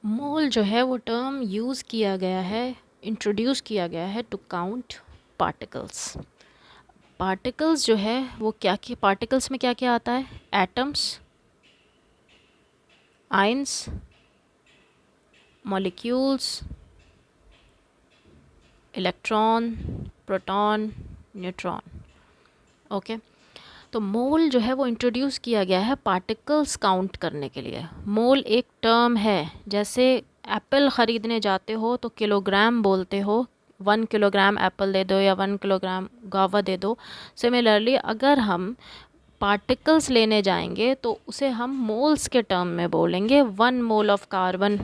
मोल जो है वो टर्म यूज़ किया गया है, इंट्रोड्यूस किया गया है टू काउंट पार्टिकल्स। पार्टिकल्स जो है वो क्या क्या, पार्टिकल्स में क्या क्या आता है? Atoms, ions, molecules, electron, proton, neutron. Okay, तो मोल जो है वो इंट्रोड्यूस किया गया है पार्टिकल्स काउंट करने के लिए। मोल एक टर्म है, जैसे एप्पल ख़रीदने जाते हो तो किलोग्राम बोलते हो, 1 किलोग्राम एप्पल दे दो या 1 किलोग्राम गावा दे दो। सिमिलरली अगर हम पार्टिकल्स लेने जाएंगे तो उसे हम मोल्स के टर्म में बोलेंगे। 1 mole of carbon,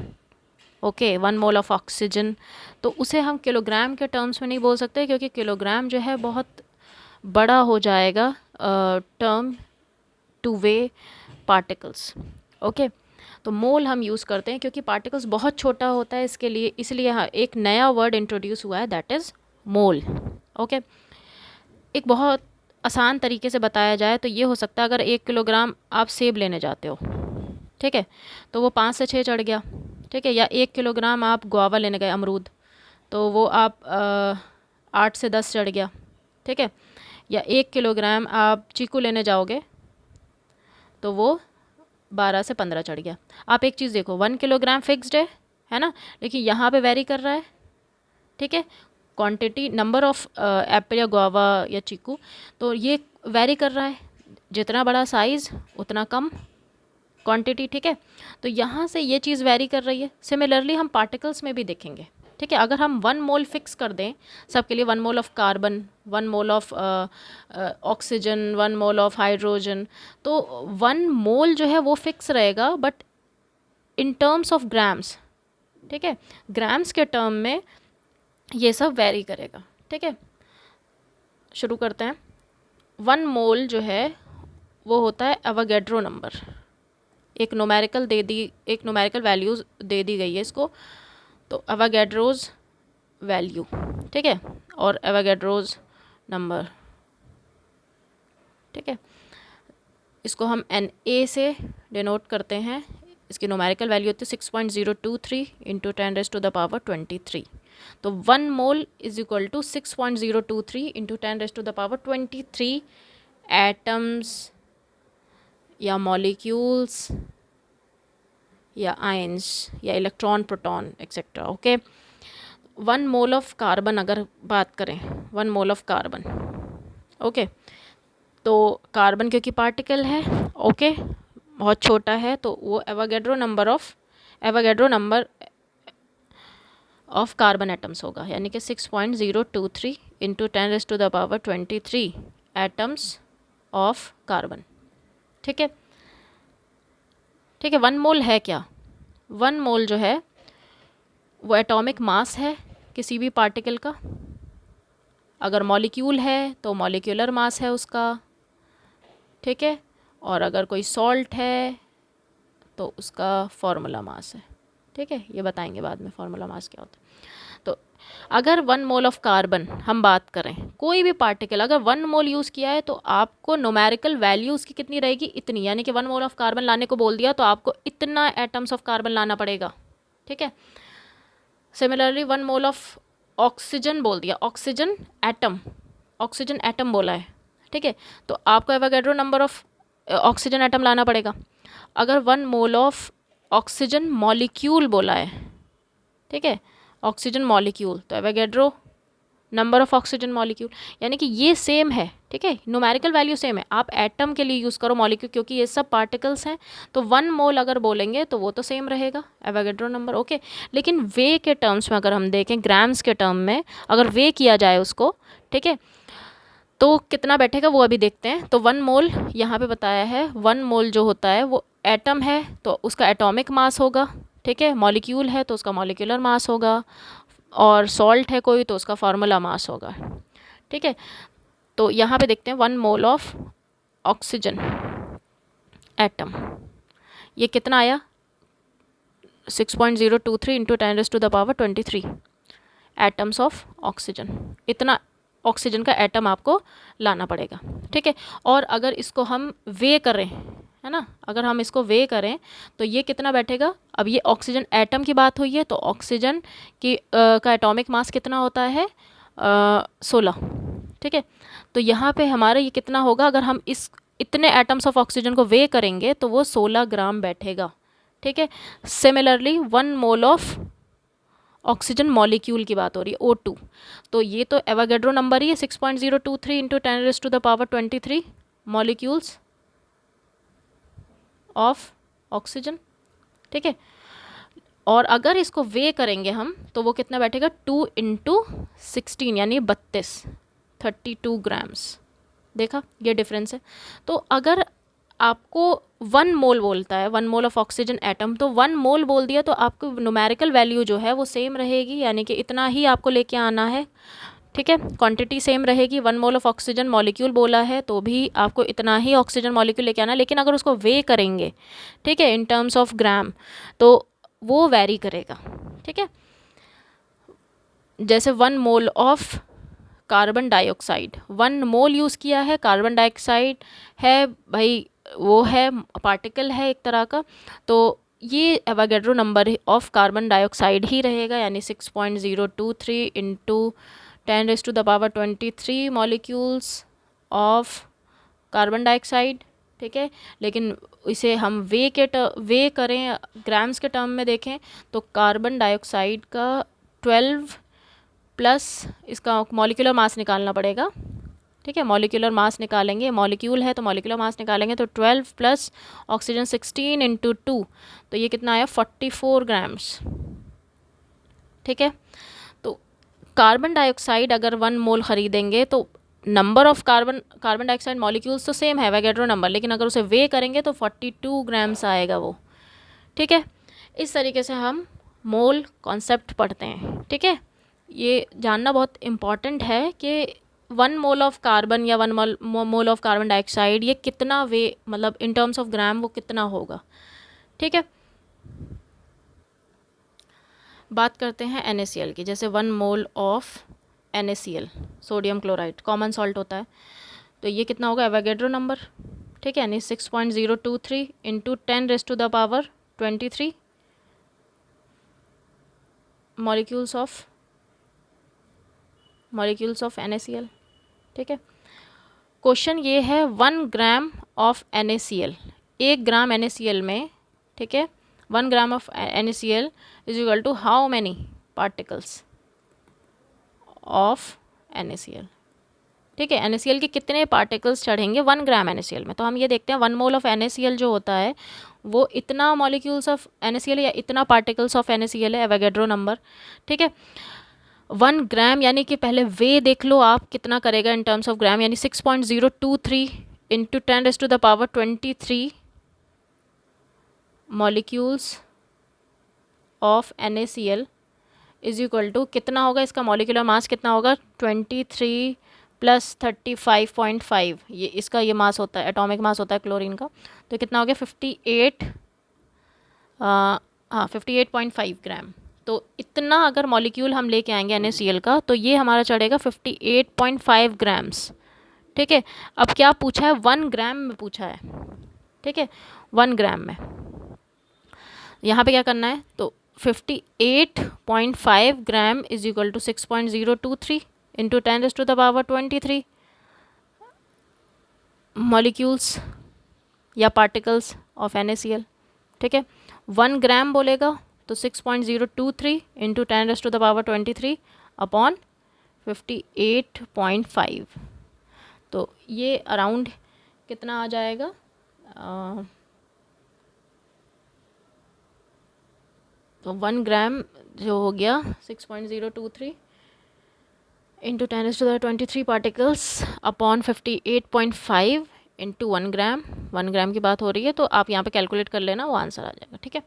okay, 1 mole of oxygen, तो उसे हम किलोग्राम के टर्म्स में नहीं बोल सकते, क्योंकि किलोग्राम जो है बहुत बड़ा हो जाएगा term two way particles. Okay, तो मोल हम यूज़ करते हैं क्योंकि पार्टिकल्स बहुत छोटा होता है, इसके लिए, इसलिए हाँ एक नया वर्ड इंट्रोड्यूस हुआ है, दैट इज़ मोल। ओके, एक बहुत आसान तरीके से बताया जाए तो ये हो सकता है, अगर 1 किलोग्राम आप सेब लेने जाते हो, ठीक है, तो वो 5 से 6 चढ़ गया, ठीक है, या 1 किलोग्राम आप गुआवा लेने गए, अमरूद, तो वो आप 8 से 10 चढ़ गया, ठीक है, या 1 किलोग्राम आप चीकू लेने जाओगे तो वो 12 से 15 चढ़ गया। आप एक चीज़ देखो, 1 किलोग्राम फिक्स्ड है ना, लेकिन यहाँ पे वेरी कर रहा है, ठीक है, क्वांटिटी, नंबर ऑफ एप्पल या गुआवा या चीकू, तो ये वेरी कर रहा है, जितना बड़ा साइज़ उतना कम क्वांटिटी, ठीक है, तो यहाँ से ये चीज़ वेरी कर रही है। सिमिलरली हम पार्टिकल्स में भी देखेंगे, ठीक है, अगर हम 1 मोल फिक्स कर दें सबके लिए, 1 mole of carbon, 1 mole of oxygen, 1 mole of hydrogen, तो 1 मोल जो है वो फिक्स रहेगा, but in terms of grams, ठीक है, ग्राम्स के टर्म में ये सब वेरी करेगा, ठीक है। शुरू करते हैं। 1 मोल जो है वो होता है एवोगैड्रो नंबर, एक न्यूमेरिकल दे दी, एक न्यूमेरिकल वैल्यूज़ दे दी गई है इसको, तो एवोगैड्रोज वैल्यू, ठीक है, और एवोगैड्रोज नंबर, ठीक है, इसको हम Na से डिनोट करते हैं। इसकी न्यूमेरिकल वैल्यू होती है 6.023 इंटू 10⁻23। तो 1 mole is equal to 6.023 into 10⁻23 atoms या मॉलिक्यूल्स या आयंस या electron, proton, etcetera. Okay, 1 mole of carbon अगर बात करें, 1 मोल ऑफ कार्बन, ओके, तो कार्बन क्योंकि पार्टिकल है, ओके, बहुत छोटा है, तो वो Avogadro number of carbon atoms होगा, यानी कि 6.023 इंटू 10⁻23 एटम्स ऑफ कार्बन, ठीक है, ठीक है। 1 मोल है क्या? 1 मोल जो है वो एटॉमिक मास है किसी भी पार्टिकल का। अगर मॉलिक्यूल है तो मॉलिक्यूलर मास है उसका, ठीक है, और अगर कोई सॉल्ट है तो उसका फार्मूला मास है, ठीक है, ये बताएंगे बाद में फार्मूला मास क्या होता है। तो अगर 1 मोल ऑफ कार्बन हम बात करें, कोई भी पार्टिकल अगर 1 मोल यूज़ किया है तो आपको न्यूमेरिकल वैल्यू उसकी कितनी रहेगी? इतनी, यानी कि 1 मोल ऑफ कार्बन लाने को बोल दिया तो आपको इतना एटम्स ऑफ कार्बन लाना पड़ेगा, ठीक है। सिमिलरली 1 मोल ऑफ ऑक्सीजन बोल दिया, ऑक्सीजन एटम बोला है, ठीक है, तो आपको Avogadro number of oxygen atom लाना पड़ेगा। अगर 1 मोल ऑफ ऑक्सीजन मॉलिक्यूल बोला है, ठीक है, ऑक्सीजन मॉलिक्यूल, तो Avogadro number of oxygen molecule, यानी कि ये सेम है, ठीक है, न्यूमेरिकल वैल्यू सेम है। आप एटम के लिए यूज़ करो मॉलिक्यूल, क्योंकि ये सब पार्टिकल्स हैं, तो 1 मोल अगर बोलेंगे तो वो तो सेम रहेगा, एवोगैड्रो नंबर, ओके। लेकिन वे के टर्म्स में अगर हम देखें, ग्राम्स के टर्म में अगर वे किया जाए उसको, ठीक है, तो कितना बैठेगा वो अभी देखते हैं। तो 1 मोल यहाँ पे बताया है, 1 मोल जो होता है वो एटम है तो उसका एटॉमिक मास होगा, ठीक है, मॉलिक्यूल है तो उसका मॉलिक्यूलर मास होगा, और सॉल्ट है कोई तो उसका फार्मूला मास होगा, ठीक है। तो यहाँ पे देखते हैं 1 मोल ऑफ ऑक्सीजन एटम, ये कितना आया? 6.023 इंटू 10⁻23 एटम्स ऑफ ऑक्सीजन, इतना ऑक्सीजन का एटम आपको लाना पड़ेगा, ठीक है। और अगर इसको हम वे करें, है ना। अगर हम इसको वे करें तो ये कितना बैठेगा, अब ये ऑक्सीजन एटम की बात हुई है तो ऑक्सीजन की का एटॉमिक मास कितना होता है 16, ठीक है। तो यहाँ पे हमारा ये कितना होगा, अगर हम इस इतने एटम्स ऑफ ऑक्सीजन को वे करेंगे तो वो 16 ग्राम बैठेगा, ठीक है। Similarly 1 mole of oxygen molecule की बात हो रही है O2, तो ये तो एवोगैड्रो नंबर ही है 6.023 इंटू 10⁻23 मॉलिक्यूल्स ऑफ ऑक्सीजन, ठीक है। और अगर इसको वे करेंगे हम तो वो कितना बैठेगा 2 इंटू 16 यानी 32 ग्राम्स। देखा ये डिफरेंस है। तो अगर आपको 1 मोल बोलता है, 1 मोल ऑफ ऑक्सीजन एटम, तो 1 मोल बोल दिया तो आपको न्यूमेरिकल वैल्यू जो है वो सेम रहेगी, यानी कि इतना ही आपको लेके आना है, ठीक है। क्वांटिटी सेम रहेगी। 1 मोल ऑफ ऑक्सीजन मॉलिक्यूल बोला है तो भी आपको इतना ही ऑक्सीजन मॉलिक्यूल लेके आना है, लेकिन अगर उसको वे करेंगे, ठीक है, इन टर्म्स ऑफ ग्राम, तो वो वैरी करेगा, ठीक है। जैसे 1 mole of carbon dioxide, 1 mole use किया है, कार्बन डाइऑक्साइड है भाई, वो है पार्टिकल है एक तरह का, तो ये Avogadro number of carbon dioxide ही रहेगा, यानी 6.023 into 10⁻23 molecules of carbon dioxide, ठीक है। लेकिन इसे हम वे करें ग्राम्स के टर्म में देखें तो कार्बन डाइऑक्साइड का 12 प्लस इसका मॉलिक्यूलर मास निकालना पड़ेगा, ठीक है। मॉलिक्यूलर मास निकालेंगे, मॉलिक्यूल है तो मॉलिक्यूलर मास निकालेंगे, तो 12 प्लस ऑक्सीजन 16 इंटू 2, तो ये कितना आया 44 ग्राम्स, ठीक है। तो कार्बन डाइऑक्साइड अगर 1 मोल ख़रीदेंगे तो number of carbon dioxide molecules तो सेम है एवोगैड्रो नंबर, लेकिन अगर उसे वे करेंगे तो 42 ग्राम्स आएगा वो, ठीक है। इस तरीके से हम मोल कॉन्सेप्ट पढ़ते हैं, ठीक है। ये जानना बहुत इम्पॉर्टेंट है कि 1 मोल ऑफ कार्बन या 1 मोल ऑफ कार्बन डाइऑक्साइड ये कितना वे, मतलब इन टर्म्स ऑफ ग्राम वो कितना होगा, ठीक है। बात करते हैं NaCl की। जैसे 1 mole of NaCl sodium chloride common salt होता है, तो ये कितना होगा एवोगैड्रो नंबर, ठीक है, यानी 6.023 इंटू 10⁻23 मॉलिक्यूल्स ऑफ NaCl, ठीक है। क्वेश्चन ये है 1 gram of NaCl, 1 gram NaCl में, ठीक है, 1 gram of NaCl is equal to how many particles of NaCl, ठीक है। NaCl के कितने पार्टिकल्स चढ़ेंगे 1 ग्राम NaCl में, तो हम ये देखते हैं 1 मोल ऑफ NaCl जो होता है वो इतना मॉलिक्यूल्स ऑफ NaCl या इतना पार्टिकल्स ऑफ NaCl है, एवोगैड्रो नंबर, ठीक है। 1 ग्राम यानी कि पहले वे देख लो आप कितना करेगा इन टर्म्स ऑफ ग्राम, यानी 6.023 into 10⁻23 molecules of NaCl is equal to कितना होगा, इसका मॉलिक्यूलर मास कितना होगा 23 प्लस 35.5, ये इसका ये मास होता है, एटॉमिक मास होता है क्लोरीन का, तो कितना हो गया 58.5 ग्राम। तो इतना अगर मॉलिक्यूल हम लेके आएंगे NaCl का तो ये हमारा चढ़ेगा 58.5 ग्राम्स, ठीक है। अब क्या पूछा है 1 ग्राम में पूछा है, ठीक है, 1 ग्राम में। यहाँ पे क्या करना है, तो 58.5 gram is equal to 6.023 into 10⁻23 molecules या पार्टिकल्स ऑफ NaCl, ठीक है। 1 ग्राम बोलेगा तो 6.023 इंटू 10⁻23 अपॉन 58.5, तो ये अराउंड कितना आ जाएगा, तो 1 ग्राम जो हो गया 6.023 इंटू 10⁻23 पार्टिकल्स अपॉन 58.5 इंटू 1 ग्राम, 1 ग्राम की बात हो रही है तो आप यहाँ पे कैलकुलेट कर लेना, वो आंसर आ जाएगा, ठीक है।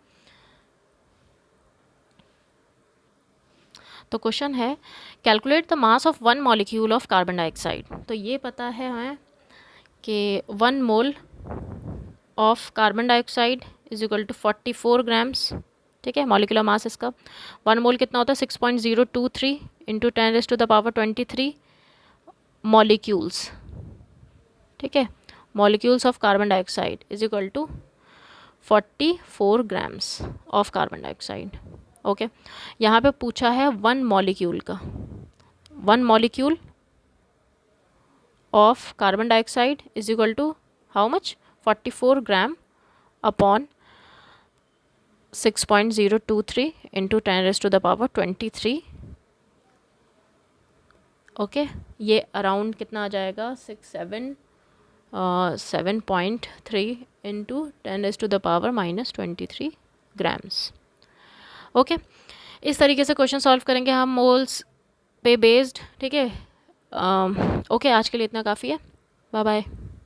तो क्वेश्चन है calculate the mass of 1 molecule of carbon dioxide. तो ये पता है हमें कि 1 mole of carbon dioxide is equal to 44 grams, ठीक है, मॉलिक्यूलर मास इसका। 1 मोल कितना होता है 6.023 इंटू 10⁻23 मॉलिक्यूल्स, ठीक है। Molecules of carbon dioxide is equal to 44 grams of carbon dioxide. Okay, यहाँ पे पूछा है 1 मॉलिक्यूल का, 1 molecule of carbon dioxide is equal to how much, 44 gram upon 6.023 into 10⁻23। Okay, ये अराउंड कितना आ जाएगा, 7.3 इंटू 10⁻⁻23 ग्राम्स। ओके, इस तरीके से क्वेश्चन सॉल्व करेंगे हम मोल्स पे बेस्ड। ठीक है, ओके, आज के लिए इतना काफ़ी है। Bye bye.